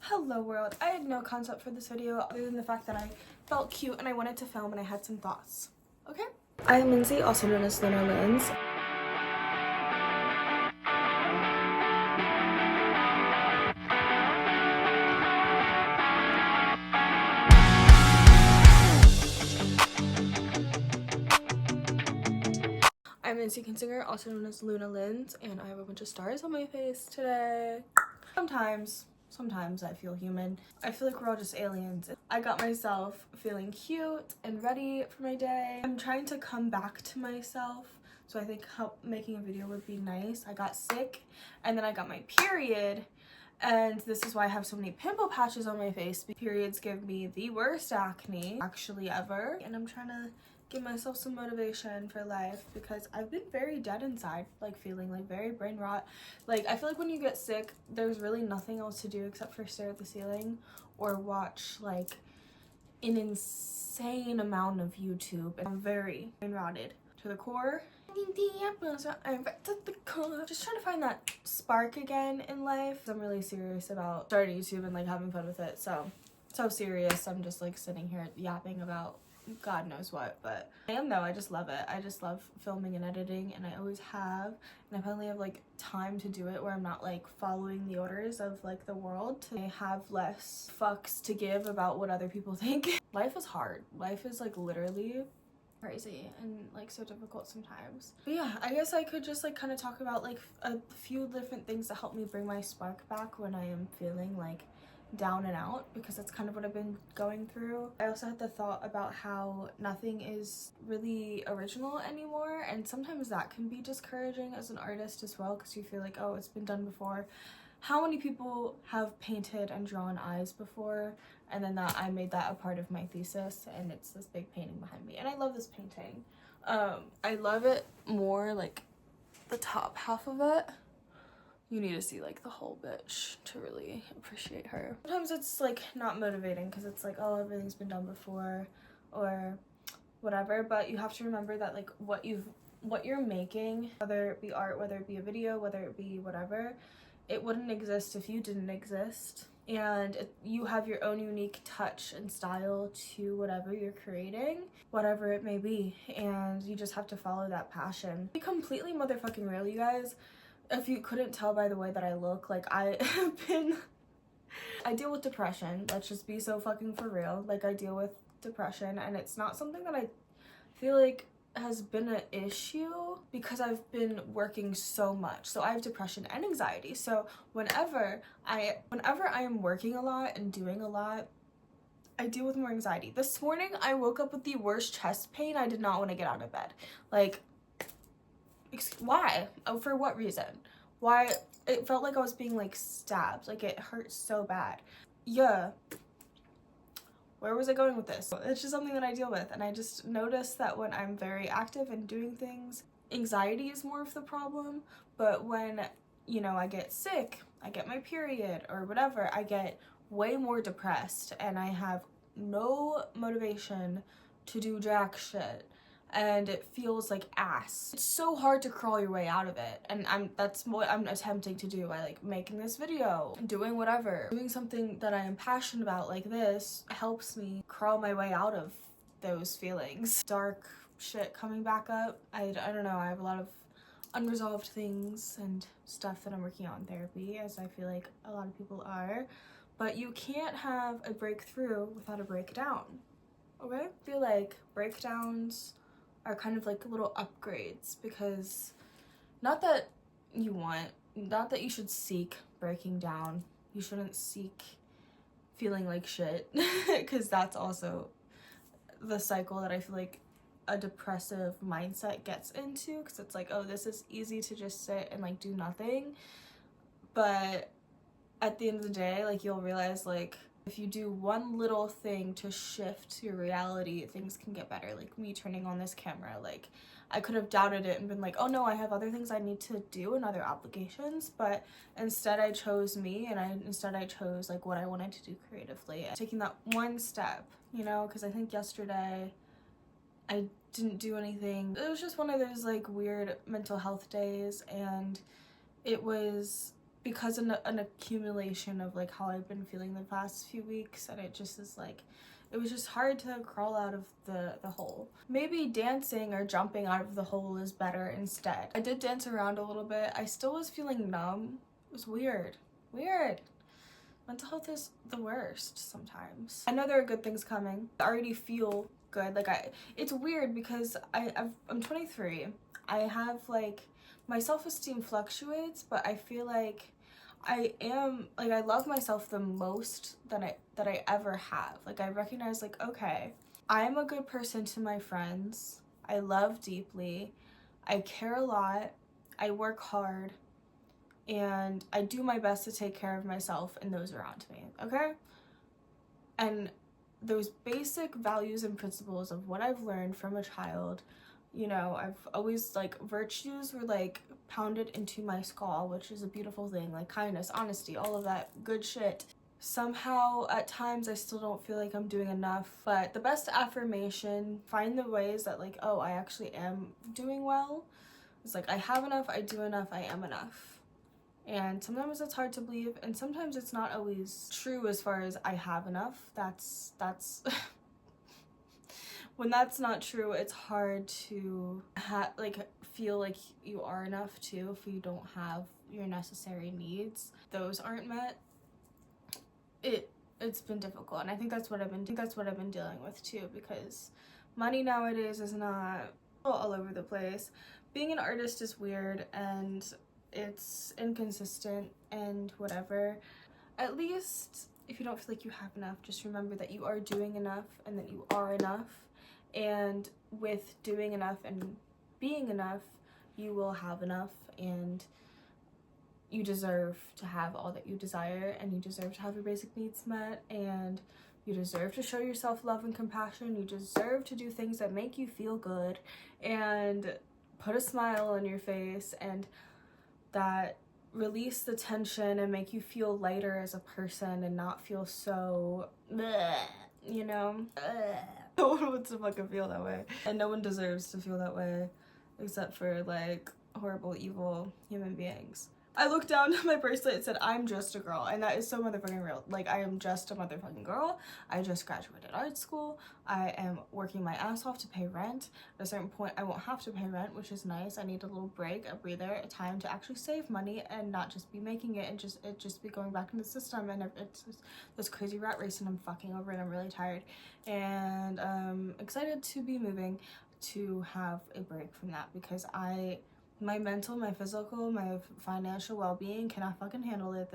Hello world. I had no concept for this video other than the fact that I felt cute and I wanted to film and I had some thoughts. Okay? I am Lindsay, also known as Luna Lins. I'm Nancy Kinsinger, also known as Luna Lins, and I have a bunch of stars on my face today. Sometimes I feel human. I feel like we're all just aliens. I got myself feeling cute and ready for my day. I'm trying to come back to myself, so I think making a video would be nice. I got sick and then I got my period, and this is why I have so many pimple patches on my face. Periods give me the worst acne actually ever, and I'm trying to give myself some motivation for life because I've been very dead inside, like feeling like very brain rot. Like I feel like when you get sick, there's really nothing else to do except for stare at the ceiling or watch like an insane amount of YouTube. And I'm very brain rotted to the core. I'm back to the core. Just trying to find that spark again in life. I'm really serious about starting YouTube and like having fun with it. So serious. I'm just like sitting here yapping about God knows what, but I am though. I just love it. I just love filming and editing, and I always have, and I finally have like time to do it where I'm not like following the orders of like the world. I have less fucks to give about what other people think. Life is hard. Life is like literally crazy and like so difficult sometimes. But yeah, I guess I could just like kind of talk about like a few different things that help me bring my spark back when I am feeling like down and out, because that's kind of what I've been going through. I also had the thought about how nothing is really original anymore, and sometimes that can be discouraging as an artist as well, because you feel like, oh, it's been done before. How many people have painted and drawn eyes before, and then that I made that a part of my thesis, and it's this big painting behind me, and I love this painting. I love it more like the top half of it. You need to see like the whole bitch to really appreciate her. Sometimes it's like not motivating because it's like, oh, everything's been done before or whatever, but you have to remember that like what you're making, whether it be art, whether it be a video, whether it be whatever, it wouldn't exist if you didn't exist. And you have your own unique touch and style to whatever you're creating, whatever it may be, and you just have to follow that passion. Be completely motherfucking real, you guys. If you couldn't tell by the way that I look, like I deal with depression. Let's just be so fucking for real. Like I deal with depression, and it's not something that I feel like has been an issue because I've been working so much. So I have depression and anxiety. So whenever I am working a lot and doing a lot, I deal with more anxiety. This morning I woke up with the worst chest pain. I did not want to get out of bed. Like, why? Oh, for what reason? Why? It felt like I was being like stabbed. Like it hurt so bad. Yeah. Where was I going with this? It's just something that I deal with, and I just noticed that when I'm very active and doing things, anxiety is more of the problem. But when, you know, I get sick, I get my period or whatever, I get way more depressed and I have no motivation to do jack shit. And it feels like ass. It's so hard to crawl your way out of it, and that's what I'm attempting to do by like making this video, doing whatever. Doing something that I am passionate about like this helps me crawl my way out of those feelings. Dark shit coming back up. I don't know, I have a lot of unresolved things and stuff that I'm working on in therapy, as I feel like a lot of people are, but you can't have a breakthrough without a breakdown. Okay? I feel like breakdowns are kind of like little upgrades, because not that you should seek breaking down. You shouldn't seek feeling like shit, because that's also the cycle that I feel like a depressive mindset gets into, because it's like, oh, this is easy to just sit and like do nothing. But at the end of the day, like you'll realize like if you do one little thing to shift your reality, things can get better. Like me turning on this camera, like I could have doubted it and been like, oh no, I have other things I need to do and other obligations, but instead I chose me, and I chose like what I wanted to do creatively. Taking that one step, you know, because I think yesterday I didn't do anything. It was just one of those like weird mental health days, and it was because an accumulation of like how I've been feeling the past few weeks, and it just is like, it was just hard to crawl out of the hole. Maybe dancing or jumping out of the hole is better instead. I did dance around a little bit. I still was feeling numb. It was weird. Mental health is the worst sometimes. I know there are good things coming. I already feel good. Like it's weird because I'm 23. I have like, my self-esteem fluctuates, but I feel like I love myself the most that I ever have. Like I recognize like, okay, I'm a good person to my friends. I love deeply. I care a lot. I work hard. And I do my best to take care of myself and those around me, okay? And those basic values and principles of what I've learned from a child, you know, I've always, like, virtues were, like, pounded into my skull, which is a beautiful thing, like kindness, honesty, all of that good shit. Somehow, at times, I still don't feel like I'm doing enough, but the best affirmation, find the ways that, like, oh, I actually am doing well. It's like, I have enough, I do enough, I am enough. And sometimes it's hard to believe, and sometimes it's not always true as far as I have enough. That's when that's not true, it's hard to feel like you are enough too if you don't have your necessary needs. Those aren't met. It's been difficult, and I think that's what I've been dealing with too, because money nowadays is not all over the place. Being an artist is weird, and it's inconsistent and whatever. At least if you don't feel like you have enough, just remember that you are doing enough and that you are enough, and with doing enough and being enough, you will have enough, and you deserve to have all that you desire, and you deserve to have your basic needs met, and you deserve to show yourself love and compassion. You deserve to do things that make you feel good and put a smile on your face, and that release the tension and make you feel lighter as a person and not feel so bleh, you know? No one wants to fucking feel that way, and no one deserves to feel that way except for like horrible, evil human beings. I looked down at my bracelet and said, I'm just a girl, and that is so motherfucking real. Like, I am just a motherfucking girl. I just graduated art school. I am working my ass off to pay rent. At a certain point, I won't have to pay rent, which is nice. I need a little break, a breather, a time to actually save money and not just be making it and just be going back into the system. And it's just this crazy rat race, and I'm fucking over it. I'm really tired, and excited to be moving to have a break from that, because my mental, my physical, my financial well-being cannot fucking handle it.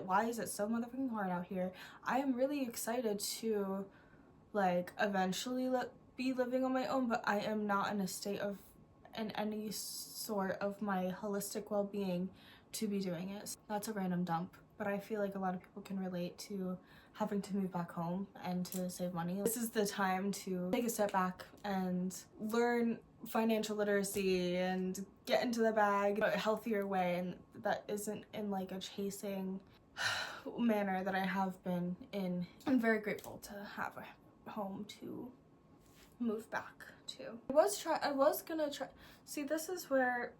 Why is it so motherfucking hard out here? I am really excited to like eventually be living on my own, but I am not in a state of in any sort of my holistic well-being to be doing it. That's a random dump, but I feel like a lot of people can relate to having to move back home and to save money. This is the time to take a step back and learn financial literacy and get into the bag in a healthier way, and that isn't in like a chasing manner that I have been in. I'm very grateful to have a home to move back to. I was gonna try, see, this is where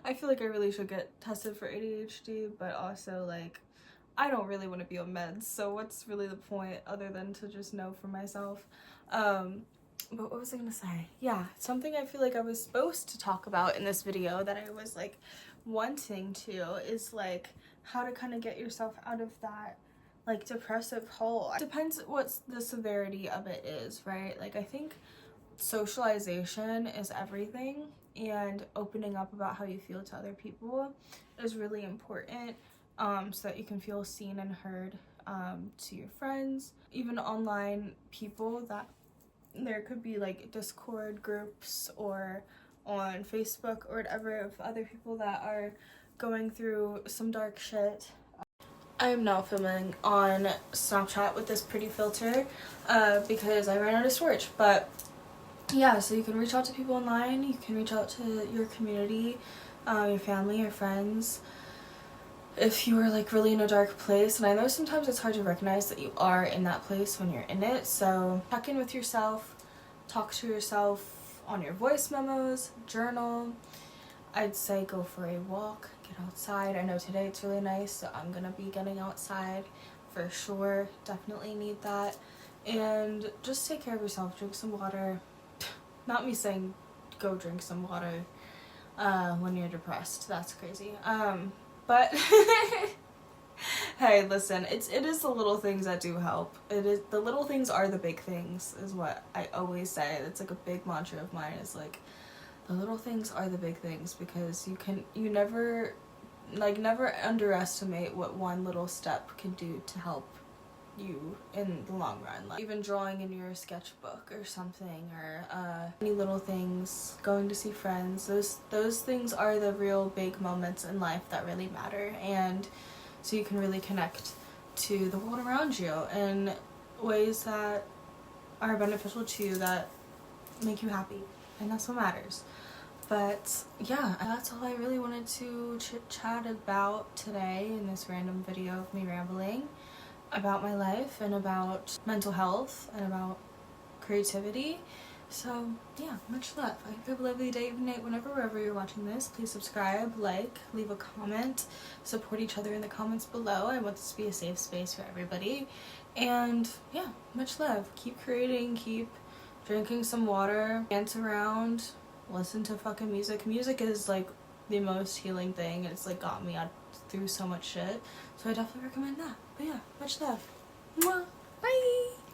I feel like I really should get tested for ADHD, but also like I don't really want to be on meds, so what's really the point other than to just know for myself? But what was I gonna say? Yeah, something I feel like I was supposed to talk about in this video that I was like wanting to is like how to kind of get yourself out of that like depressive hole. It depends what the severity of it is, right? Like I think socialization is everything, and opening up about how you feel to other people is really important, so that you can feel seen and heard, to your friends, even online people. That there could be like Discord groups or on Facebook or whatever of other people that are going through some dark shit. I am now filming on Snapchat with this pretty filter because I ran out of storage, but yeah, so you can reach out to people online, you can reach out to your community, your family, your friends, if you are like really in a dark place. And I know sometimes it's hard to recognize that you are in that place when you're in it, so check in with yourself, talk to yourself on your voice memos, journal. I'd say go for a walk, get outside. I know today it's really nice, so I'm gonna be getting outside for sure. Definitely need that. And just take care of yourself. Drink some water. Not me saying go drink some water when you're depressed. That's crazy. But hey, listen, it is the little things that do help. It is the little things are the big things, is what I always say. It's like a big mantra of mine, is like the little things are the big things, because you never underestimate what one little step can do to help you in the long run. Like even drawing in your sketchbook or something, or any little things, going to see friends, those things are the real big moments in life that really matter. And so you can really connect to the world around you in ways that are beneficial to you, that make you happy, and that's what matters. But yeah, that's all I really wanted to chit chat about today in this random video of me rambling about my life and about mental health and about creativity. So yeah, much love. I hope you have a lovely day, night, wherever you're watching this. Please subscribe, like, leave a comment, support each other in the comments below. I want this to be a safe space for everybody. And yeah, much love. Keep creating, keep drinking some water, dance around, listen to fucking music. Music is like the most healing thing. It's like got me out through so much shit. So I definitely recommend that. But yeah, much love. Mwah. Bye!